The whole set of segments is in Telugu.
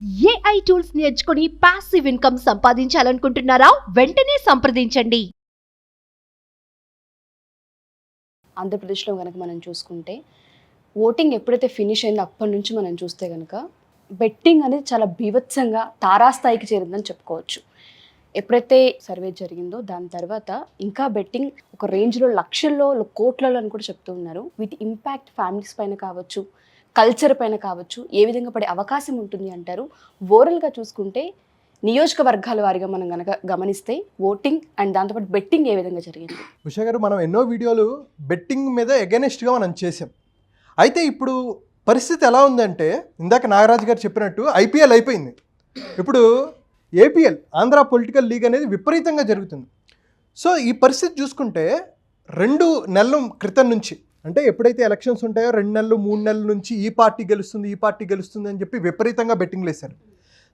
ఏఐ టూల్స్ నేర్చుకుని పాసివ్ ఇన్కమ్ సంపాదించాలనుకుంటున్నారా? వెంటనే సంప్రదించండి. ఆంధ్రప్రదేశ్లో కనుక మనం చూసుకుంటే ఓటింగ్ ఎప్పుడైతే ఫినిష్ అయిందో అప్పటి నుంచి మనం చూస్తే కనుక బెట్టింగ్ అనేది చాలా బీభత్సంగా తారాస్థాయికి చేరిందని చెప్పుకోవచ్చు. ఎప్పుడైతే సర్వే జరిగిందో దాని తర్వాత ఇంకా బెట్టింగ్ ఒక రేంజ్లో లక్షల్లో కోట్లలో అని కూడా చెప్తూ ఉన్నారు. వీటి ఇంపాక్ట్ ఫ్యామిలీస్ పైన కావచ్చు, కల్చర్ పైన కావచ్చు, ఏ విధంగా పడే అవకాశం ఉంటుంది అంటారు? ఓవరాల్గా చూసుకుంటే నియోజకవర్గాల వారిగా మనం కనుక గమనిస్తే ఓటింగ్ అండ్ దాంతోపాటు బెట్టింగ్ ఏ విధంగా జరిగింది? ఉషా గారు, మనం ఎన్నో వీడియోలు బెట్టింగ్ మీద ఎగెనెస్ట్గా మనం చేసాం. అయితే ఇప్పుడు పరిస్థితి ఎలా ఉందంటే, ఇందాక నాగరాజు గారు చెప్పినట్టు ఐపీఎల్ అయిపోయింది. ఇప్పుడు ఏపీఎల్, ఆంధ్ర పొలిటికల్ లీగ్ అనేది విపరీతంగా జరుగుతుంది. సో ఈ పరిస్థితి చూసుకుంటే 2 నెలల క్రితం నుంచి, అంటే ఎప్పుడైతే ఎలక్షన్స్ ఉంటాయో 2 నెలలు 3 నెలల నుంచి ఈ పార్టీ గెలుస్తుంది అని చెప్పి విపరీతంగా బెట్టింగ్లు వేశారు.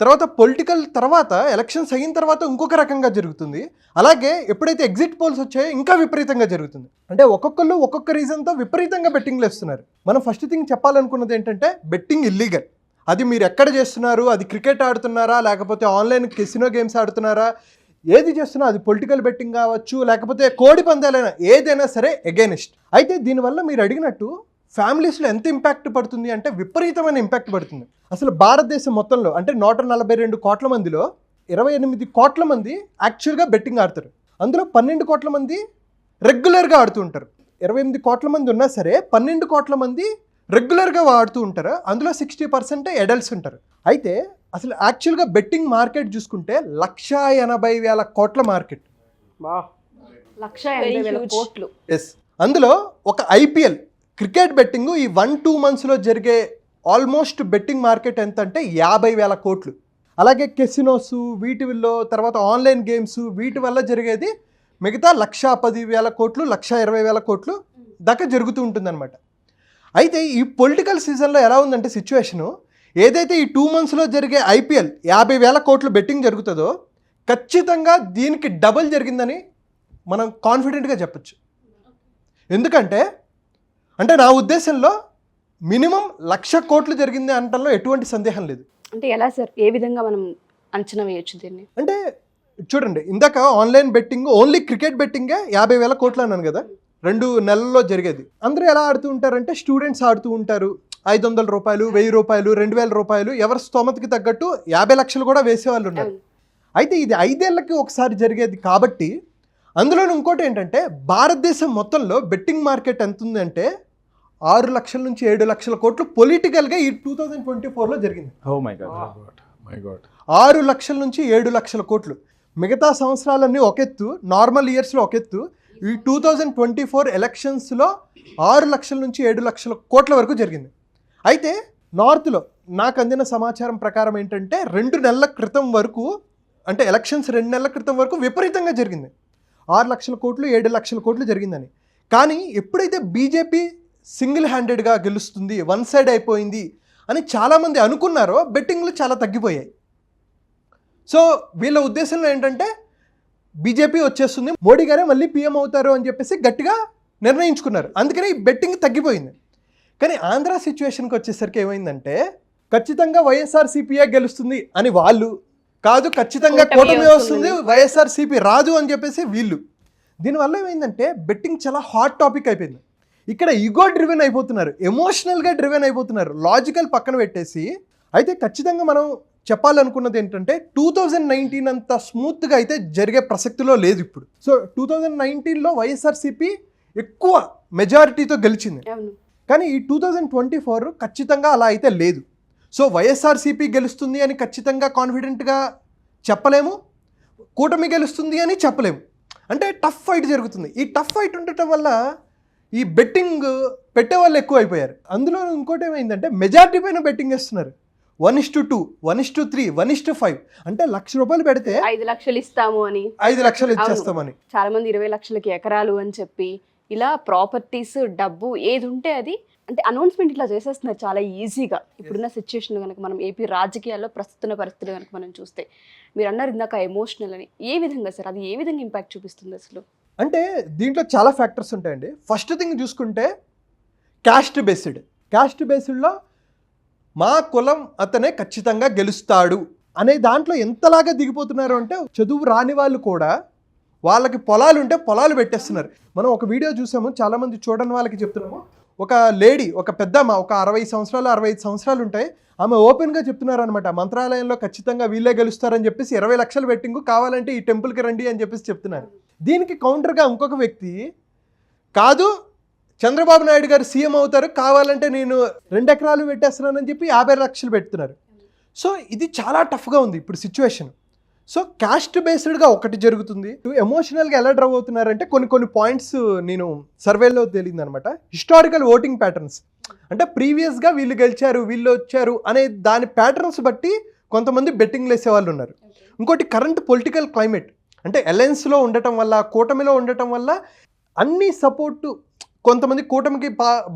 తర్వాత పొలిటికల్ తర్వాత ఎలక్షన్స్ అయిన తర్వాత ఇంకొక రకంగా జరుగుతుంది. అలాగే ఎప్పుడైతే ఎగ్జిట్ పోల్స్ వచ్చాయో ఇంకా విపరీతంగా జరుగుతుంది. అంటే ఒక్కొక్కళ్ళు ఒక్కొక్క రీజన్తో విపరీతంగా బెట్టింగ్లు వేస్తున్నారు. మనం ఫస్ట్ థింగ్ చెప్పాలనుకున్నది ఏంటంటే, బెట్టింగ్ ఇల్లీగల్. అది మీరు ఎక్కడ చేస్తున్నారు, అది క్రికెట్ ఆడుతున్నారా, లేకపోతే ఆన్లైన్ కెసినో గేమ్స్ ఆడుతున్నారా, ఏది చేస్తున్నా, అది పొలిటికల్ బెట్టింగ్ కావచ్చు, లేకపోతే కోడి పందాలైనా, ఏదైనా సరే ఎగైనిస్ట్. అయితే దీనివల్ల మీరు అడిగినట్టు ఫ్యామిలీస్లో ఎంత ఇంపాక్ట్ పడుతుంది అంటే విపరీతమైన ఇంపాక్ట్ పడుతుంది. అసలు భారతదేశం మొత్తంలో అంటే 142 కోట్ల మందిలో 28 కోట్ల మంది యాక్చువల్గా బెట్టింగ్ ఆడతారు. అందులో 12 కోట్ల మంది రెగ్యులర్గా ఆడుతూ ఉంటారు. 28 కోట్ల మంది ఉన్నా సరే 12 కోట్ల మంది రెగ్యులర్గా ఆడుతూ ఉంటారు. అందులో 60% అడల్ట్స్ ఉంటారు. అయితే అసలు యాక్చువల్గా బెట్టింగ్ మార్కెట్ చూసుకుంటే 1,80,000 కోట్ల మార్కెట్. 1,80,000 కోట్లు. ఎస్. అందులో ఒక ఐపీఎల్ క్రికెట్ బెట్టింగ్ ఈ 1-2 మంత్స్లో జరిగే ఆల్మోస్ట్ బెట్టింగ్ మార్కెట్ ఎంత అంటే 50,000 కోట్లు. అలాగే కెసినోస్, వీటిల్లో తర్వాత ఆన్లైన్ గేమ్స్, వీటి వల్ల జరిగేది మిగతా 1,10,000 కోట్లు, 1,20,000 కోట్లు దాకా జరుగుతూ ఉంటుందన్నమాట. అయితే ఈ పొలిటికల్ సీజన్లో ఎలా ఉందంటే సిచ్యువేషను, ఏదైతే ఈ 2 మంత్స్లో జరిగే ఐపీఎల్ 50,000 కోట్లు బెట్టింగ్ జరుగుతుందో ఖచ్చితంగా దీనికి డబుల్ జరిగిందని మనం కాన్ఫిడెంట్గా చెప్పచ్చు. ఎందుకంటే నా ఉద్దేశంలో మినిమం 1,00,000 కోట్లు జరిగింది అనటంలో ఎటువంటి సందేహం లేదు. అంటే ఎలా సార్, ఏ విధంగా మనం అంచనా వేయొచ్చు దీన్ని? అంటే చూడండి, ఇందాక ఆన్లైన్ బెట్టింగ్ ఓన్లీ క్రికెట్ బెట్టింగే 50,000 కోట్లు అన్నాను కదా, 2 నెలల్లో జరిగేది. అందరూ ఎలా ఆడుతూ ఉంటారంటే, స్టూడెంట్స్ ఆడుతూ ఉంటారు. 500 రూపాయలు, 1000 రూపాయలు, 2,000 రూపాయలు, ఎవరి స్తోమతకి తగ్గట్టు 50 లక్షలు కూడా వేసేవాళ్ళు ఉన్నారు. అయితే ఇది 5 ఏళ్ళకి ఒకసారి జరిగేది కాబట్టి, అందులో ఇంకోటి ఏంటంటే, భారతదేశం మొత్తంలో బెట్టింగ్ మార్కెట్ ఎంత ఉందంటే 6 లక్షల నుంచి 7 లక్షల కోట్లు పొలిటికల్గా ఈ 2024లో జరిగింది. 6 లక్షల నుంచి 7 లక్షల కోట్లు. మిగతా సంవత్సరాలన్నీ ఒకెత్తు, నార్మల్ ఇయర్స్లో ఒకెత్తు, ఈ 2024 ఎలక్షన్స్లో 6 లక్షల నుంచి 7 లక్షల కోట్ల వరకు జరిగింది. అయితే నార్త్లో నాకు అందిన సమాచారం ప్రకారం ఏంటంటే 2 నెలల క్రితం వరకు, అంటే ఎలక్షన్స్ 2 నెలల క్రితం వరకు విపరీతంగా జరిగింది. 6 లక్షల కోట్లు, 7 లక్షల కోట్లు జరిగిందని. కానీ ఎప్పుడైతే బీజేపీ సింగిల్ హ్యాండెడ్గా గెలుస్తుంది, వన్ సైడ్ అయిపోయింది అని చాలామంది అనుకున్నారో, బెట్టింగ్లు చాలా తగ్గిపోయాయి. సో వీళ్ళ ఉద్దేశంలో ఏంటంటే, బీజేపీ వచ్చేస్తుంది, మోడీ గారే మళ్ళీ పీఎం అవుతారు అని చెప్పేసి గట్టిగా నిర్ణయించుకున్నారు. అందుకని ఈ బెట్టింగ్ తగ్గిపోయింది. కానీ ఆంధ్ర సిచ్యువేషన్కి వచ్చేసరికి ఏమైందంటే, ఖచ్చితంగా వైఎస్ఆర్సీపీఏ గెలుస్తుంది అని వాళ్ళు, కాదు ఖచ్చితంగా కూటమి వస్తుంది, వైఎస్ఆర్సీపీ రాదు అని చెప్పేసి వీళ్ళు. దీనివల్ల ఏమైందంటే బెట్టింగ్ చాలా హాట్ టాపిక్ అయిపోయింది. ఇక్కడ ఈగో డ్రివెన్ అయిపోతున్నారు, ఎమోషనల్గా డ్రివెన్ అయిపోతున్నారు, లాజికల్ పక్కన పెట్టేసి. అయితే ఖచ్చితంగా మనం చెప్పాలనుకున్నది ఏంటంటే, 2019 అంత స్మూత్గా అయితే జరిగే ప్రసక్తిలో లేదు ఇప్పుడు. సో 2019లో వైఎస్ఆర్సీపీ ఎక్కువ మెజారిటీతో గెలిచింది. కానీ ఈ 2024 ఖచ్చితంగా అలా అయితే లేదు. సో వైఎస్ఆర్సీపీ గెలుస్తుంది అని ఖచ్చితంగా కాన్ఫిడెంట్గా చెప్పలేము, కూటమి గెలుస్తుంది అని చెప్పలేము. అంటే టఫ్ ఫైట్ జరుగుతుంది. ఈ టఫ్ ఫైట్ ఉండటం వల్ల ఈ బెట్టింగ్ పెట్టే వాళ్ళు ఎక్కువ అయిపోయారు. అందులో ఇంకోటి ఏమైందంటే, మెజారిటీ పైన బెట్టింగ్ వేస్తున్నారు. 1:2, 1:3, 1:5. అంటే 1,00,000 రూపాయలు పెడితే 5 లక్షలు ఇస్తాము అని, 5 లక్షలు ఇచ్చేస్తామని. చాలా మంది 20 లక్షలకి ఎకరాలు అని చెప్పి, ఇలా ప్రాపర్టీస్, డబ్బు ఏది ఉంటే అది, అంటే అనౌన్స్మెంట్ ఇట్లా చేసేస్తున్నారు చాలా ఈజీగా. ఇప్పుడున్న సిచ్యువేషన్ కనుక మనం ఏపీ రాజకీయాల్లో ప్రస్తుత పరిస్థితులు కనుక మనం చూస్తే, మీరు అన్నారు ఇందాక ఎమోషనల్ అని, ఏ విధంగా సార్, అది ఏ విధంగా ఇంపాక్ట్ చూపిస్తుంది అసలు? అంటే దీంట్లో చాలా ఫ్యాక్టర్స్ ఉంటాయండి. ఫస్ట్ థింగ్ చూసుకుంటే క్యాస్ట్ బేస్డ్. క్యాస్ట్ బేస్డ్లో మా కులం అతనే ఖచ్చితంగా గెలుస్తాడు అనే దాంట్లో ఎంతలాగా దిగిపోతున్నారు అంటే చదువు రాని వాళ్ళు కూడా వాళ్ళకి పొలాలు ఉంటే పొలాలు పెట్టేస్తున్నారు. మనం ఒక వీడియో చూసాము, చాలామంది చూడని వాళ్ళకి చెప్తున్నాము. ఒక లేడీ, ఒక పెద్దమ్మ, ఒక 60 సంవత్సరాలు 65 సంవత్సరాలు ఉంటాయి, ఆమె ఓపెన్గా చెప్తున్నారు అనమాట, మంత్రాలయంలో ఖచ్చితంగా వీళ్ళే గెలుస్తారని చెప్పేసి 20 లక్షలు బెట్టింగు, కావాలంటే ఈ టెంపుల్కి రండి అని చెప్పేసి చెప్తున్నారు. దీనికి కౌంటర్గా ఇంకొక వ్యక్తి, కాదు చంద్రబాబు నాయుడు గారు సీఎం అవుతారు, కావాలంటే నేను 2 ఎకరాలు పెట్టేస్తున్నానని చెప్పి 50 లక్షలు పెడుతున్నారు. సో ఇది చాలా టఫ్గా ఉంది ఇప్పుడు సిచ్యువేషన్. సో క్యాస్ట్ బేస్డ్గా ఒకటి జరుగుతుంది. ఎమోషనల్గా ఎలా డ్రైవ్ అవుతున్నారంటే కొన్ని పాయింట్స్ నేను సర్వేలో తెలియదు అనమాట. హిస్టారికల్ ఓటింగ్ ప్యాటర్న్స్ అంటే ప్రీవియస్గా వీళ్ళు గెలిచారు, వీళ్ళు వచ్చారు అనే దాని ప్యాటర్న్స్ బట్టి కొంతమంది బెట్టింగ్లు వేసే వాళ్ళు ఉన్నారు. ఇంకోటి కరెంట్ పొలిటికల్ క్లైమేట్ అంటే అలయన్స్లో ఉండటం వల్ల, కూటమిలో ఉండటం వల్ల అన్ని సపోర్టు, కొంతమంది కూటమికి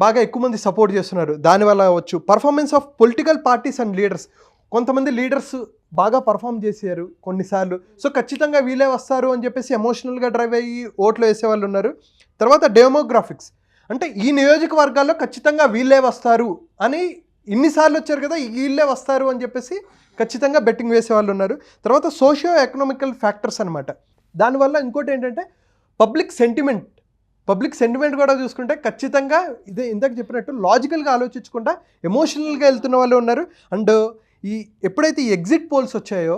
బాగా ఎక్కువ మంది సపోర్ట్ చేస్తున్నారు, దానివల్ల వచ్చు performance of political parties and leaders. కొంతమంది లీడర్స్ బాగా పర్ఫామ్ చేశారు కొన్నిసార్లు, సో ఖచ్చితంగా వీళ్ళే వస్తారు అని చెప్పేసి ఎమోషనల్గా డ్రైవ్ అయ్యి ఓట్లు వేసేవాళ్ళు ఉన్నారు. తర్వాత డెమోగ్రాఫిక్స్ అంటే ఈ నియోజకవర్గాల్లో ఖచ్చితంగా వీళ్ళే వస్తారు అని, ఇన్నిసార్లు వచ్చారు కదా వీళ్ళే వస్తారు అని చెప్పేసి ఖచ్చితంగా బెట్టింగ్ వేసేవాళ్ళు ఉన్నారు. తర్వాత సోషియో ఎకనామికల్ ఫ్యాక్టర్స్ అనమాట. దానివల్ల ఇంకోటి ఏంటంటే పబ్లిక్ సెంటిమెంట్ కూడా చూసుకుంటే ఖచ్చితంగా ఇదే ఇందాక చెప్పినట్టు లాజికల్గా ఆలోచించకుండా ఎమోషనల్గా వెళ్తున్న వాళ్ళు ఉన్నారు. అండ్ ఎప్పుడైతే ఈ ఎగ్జిట్ పోల్స్ వచ్చాయో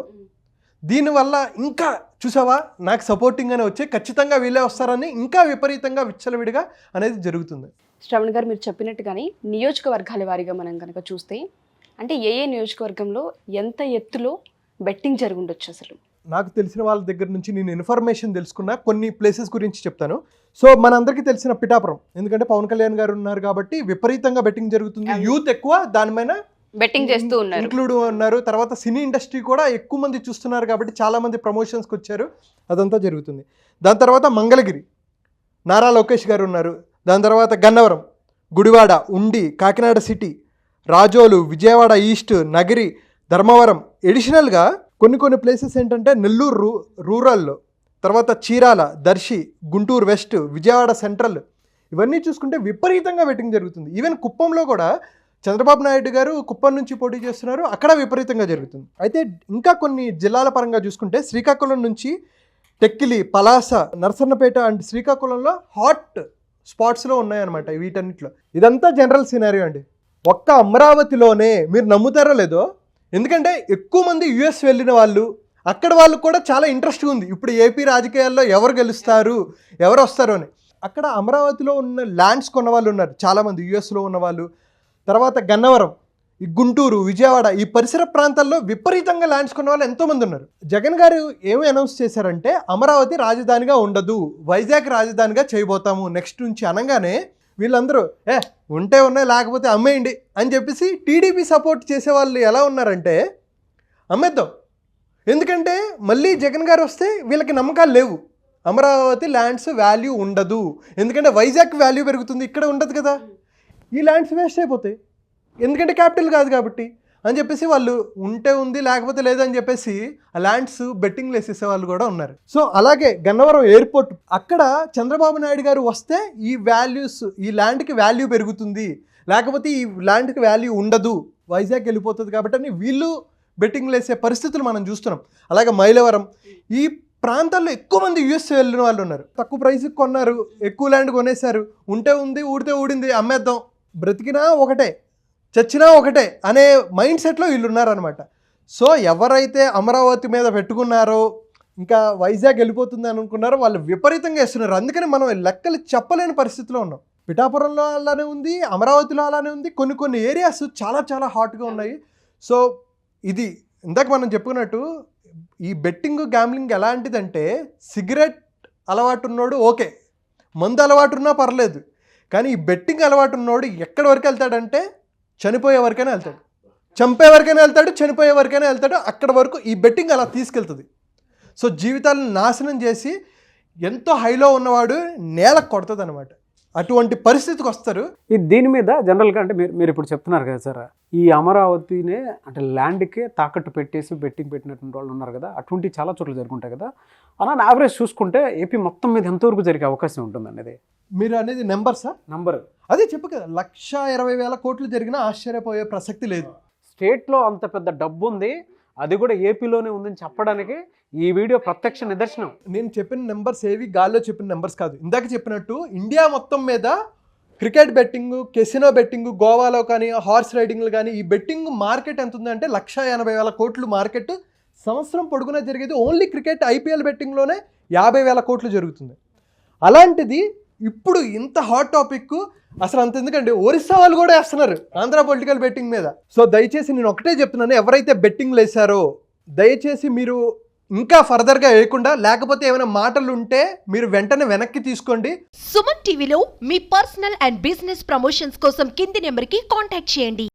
దీనివల్ల ఇంకా చూసావా నాకు సపోర్టింగ్ అనే వచ్చే ఖచ్చితంగా వీళ్ళే వస్తారని ఇంకా విపరీతంగా విచ్చలవిడిగా అనేది జరుగుతుంది. శ్రవణ్ గారు మీరు చెప్పినట్టుగానే నియోజకవర్గాల వారీగా మనం కనుక చూస్తే అంటే ఏ నియోజకవర్గంలో ఎంత ఎత్తులో బెట్టింగ్ జరుగుండొచ్చు అసలు? నాకు తెలిసిన వాళ్ళ దగ్గర నుంచి నేను ఇన్ఫర్మేషన్ తెలుసుకున్న కొన్ని ప్లేసెస్ గురించి చెప్తాను. సో మనందరికీ తెలిసిన పిఠాపురం, ఎందుకంటే పవన్ కళ్యాణ్ గారు ఉన్నారు కాబట్టి విపరీతంగా బెట్టింగ్ జరుగుతుంది, యూత్ ఎక్కువ దానిపైన బెట్టింగ్ చేస్తూ ఉన్నారు, ఇంక్లూడ్ ఉన్నారు. తర్వాత సినీ ఇండస్ట్రీ కూడా ఎక్కువ మంది చూస్తున్నారు కాబట్టి చాలా మంది ప్రమోషన్స్కి వచ్చారు, అదంతా జరుగుతుంది. దాని తర్వాత మంగళగిరి నారా లోకేష్ గారు ఉన్నారు. దాని తర్వాత గన్నవరం, గుడివాడ, ఉండి, కాకినాడ సిటీ, రాజోలు, విజయవాడ ఈస్ట్, నగిరి, ధర్మవరం. ఎడిషనల్గా కొన్ని ప్లేసెస్ ఏంటంటే నెల్లూరు రూరల్లో, తర్వాత చీరాల, దర్శి, గుంటూరు వెస్ట్, విజయవాడ సెంట్రల్, ఇవన్నీ చూసుకుంటే విపరీతంగా బెట్టింగ్ జరుగుతుంది. ఈవెన్ కుప్పంలో కూడా చంద్రబాబు నాయుడు గారు కుప్పం నుంచి పోటీ చేస్తున్నారు, అక్కడ విపరీతంగా జరుగుతుంది. అయితే ఇంకా కొన్ని జిల్లాల పరంగా చూసుకుంటే శ్రీకాకుళం నుంచి టెక్కిలి, పలాస, నరసన్నపేట అండ్ శ్రీకాకుళంలో హాట్ స్పాట్స్లో ఉన్నాయన్నమాట వీటన్నిటిలో. ఇదంతా జనరల్ సినారియో అండి. ఒక్క అమరావతిలోనే మీరు నమ్ముతారో లేదో, ఎందుకంటే ఎక్కువ మంది యుఎస్ వెళ్ళిన వాళ్ళు, అక్కడ వాళ్ళు కూడా చాలా ఇంట్రెస్ట్ ఉంది ఇప్పుడు ఏపీ రాజకీయాల్లో ఎవరు గెలుస్తారు, ఎవరు వస్తారు అని. అక్కడ అమరావతిలో ఉన్న ల్యాండ్స్ కొన్న వాళ్ళు ఉన్నారు చాలామంది, యుఎస్లో ఉన్న వాళ్ళు. తర్వాత గన్నవరం, ఈ గుంటూరు, విజయవాడ, ఈ పరిసర ప్రాంతాల్లో విపరీతంగా ల్యాండ్స్ కొన్న వాళ్ళు ఎంతోమంది ఉన్నారు. జగన్ గారు ఏమి అనౌన్స్ చేశారంటే అమరావతి రాజధానిగా ఉండదు, వైజాగ్ రాజధానిగా చేయబోతాము నెక్స్ట్ నుంచి అనగానే వీళ్ళందరూ ఉంటే ఉన్నాయి లేకపోతే అమ్మేయండి అని చెప్పేసి టీడీపీ సపోర్ట్ చేసే వాళ్ళు ఎలా ఉన్నారంటే అమ్మేద్దాం, ఎందుకంటే మళ్ళీ జగన్ గారు వస్తే వీళ్ళకి నమ్మకాలు లేవు, అమరావతి ల్యాండ్స్ వాల్యూ ఉండదు, ఎందుకంటే వైజాగ్ వాల్యూ పెరుగుతుంది, ఇక్కడ ఉండదు కదా, ఈ ల్యాండ్స్ వేస్ట్ అయిపోతాయి ఎందుకంటే క్యాపిటల్ కాదు కాబట్టి అని చెప్పేసి వాళ్ళు ఉంటే ఉంది లేకపోతే లేదని చెప్పేసి ఆ ల్యాండ్స్ బెట్టింగ్లు వేసేసే వాళ్ళు కూడా ఉన్నారు. సో అలాగే గన్నవరం ఎయిర్పోర్ట్, అక్కడ చంద్రబాబు నాయుడు గారు వస్తే ఈ వాల్యూస్, ఈ ల్యాండ్కి వాల్యూ పెరుగుతుంది, లేకపోతే ఈ ల్యాండ్కి వాల్యూ ఉండదు, వైజాగ్ వెళ్ళిపోతుంది కాబట్టి అని వీళ్ళు బెట్టింగ్లు వేసే పరిస్థితులు మనం చూస్తున్నాం. అలాగే మైలవరం, ఈ ప్రాంతాల్లో ఎక్కువ మంది యుఎస్ వెళ్ళిన వాళ్ళు ఉన్నారు, తక్కువ ప్రైస్కి కొన్నారు, ఎక్కువ ల్యాండ్ కొనేశారు, ఉంటే ఉంది ఊడితే ఊడింది అమ్మేద్దాం, బ్రతికినా ఒకటే చచ్చినా ఒకటే అనే మైండ్ సెట్లో వీళ్ళు ఉన్నారనమాట. సో ఎవరైతే అమరావతి మీద పెట్టుకున్నారో ఇంకా వైజాగ్ వెళ్ళిపోతుంది అనుకున్నారో వాళ్ళు విపరీతంగా వేస్తున్నారు. అందుకని మనం లెక్కలు చెప్పలేని పరిస్థితిలో ఉన్నాం. పిఠాపురంలో అలానే ఉంది, అమరావతిలో అలానే ఉంది, కొన్ని ఏరియాస్ చాలా చాలా హాట్గా ఉన్నాయి. సో ఇది ఇందాక మనం చెప్పుకున్నట్టు ఈ బెట్టింగ్ గ్యాంబ్లింగ్ ఎలాంటిదంటే సిగరెట్ అలవాటు ఉన్నోడు ఓకే, మందు అలవాటు ఉన్నా పర్లేదు, కానీ ఈ బెట్టింగ్ అలవాటు ఉన్నోడు ఎక్కడి వరకు వెళ్తాడంటే చనిపోయే వరకైనా వెళ్తాడు, చంపే వరకైనా వెళ్తాడు, చనిపోయే వరకైనా వెళ్తాడు, అక్కడ వరకు ఈ బెట్టింగ్ అలా తీసుకెళ్తుంది. సో జీవితాలను నాశనం చేసి ఎంతో హైలో ఉన్నవాడు నేల కొడుతుంది అనమాట, అటువంటి పరిస్థితికి వస్తారు. దీని మీద జనరల్గా అంటే మీరు ఇప్పుడు చెప్తున్నారు కదా సార్, ఈ అమరావతినే అంటే ల్యాండ్కే తాకట్టు పెట్టేసి బెట్టింగ్ పెట్టినటువంటి వాళ్ళు ఉన్నారు కదా, అటువంటి చాలా చోట్ల జరుగుంటాయి కదా, అలా యావరేజ్ చూసుకుంటే ఏపీ మొత్తం మీద ఎంతవరకు జరిగే అవకాశం ఉంటుంది అనేది మీరు అనేది నెంబర్ నంబర్ అదే చెప్పు కదా, 1,20,000 కోట్లు జరిగినా ఆశ్చర్యపోయే ప్రసక్తి లేదు. స్టేట్లో అంత పెద్ద డబ్బు ఉంది, అది కూడా ఏపీలోనే ఉందని చెప్పడానికి ఈ వీడియో ప్రత్యక్ష నిదర్శనం. నేను చెప్పిన నెంబర్స్ ఏవి గాల్లో చెప్పిన నెంబర్స్ కాదు. ఇందాక చెప్పినట్టు ఇండియా మొత్తం మీద క్రికెట్ బెట్టింగ్, కెసినో బెట్టింగ్, గోవాలో కానీ హార్స్ రైడింగ్లు కానీ ఈ బెట్టింగ్ మార్కెట్ ఎంత ఉందంటే 1,80,000 కోట్లు మార్కెట్ సంవత్సరం పొడుగునా జరిగేది. ఓన్లీ క్రికెట్ ఐపీఎల్ బెట్టింగ్లోనే 50,000 కోట్లు జరుగుతుంది. అలాంటిది ఇప్పుడు ఇంత హాట్ టాపిక్ అసలు అంత ఎందుకంటే ఒరిస్సా వాళ్ళు కూడా వేస్తున్నారు ఆంధ్ర పొలిటికల్ బెట్టింగ్ మీద. సో దయచేసి నేను ఒకటే చెప్తున్నాను, ఎవరైతే బెట్టింగ్లు వేశారో దయచేసి మీరు ఇంకా ఫర్దర్గా వేయకుండా, లేకపోతే ఏమైనా మాటలు ఉంటే మీరు వెంటనే వెనక్కి తీసుకోండి. సుమన్ టీవీలో మీ పర్సనల్ అండ్ బిజినెస్ ప్రమోషన్స్ కోసం కింది నెంబర్కి కాంటాక్ట్ చేయండి.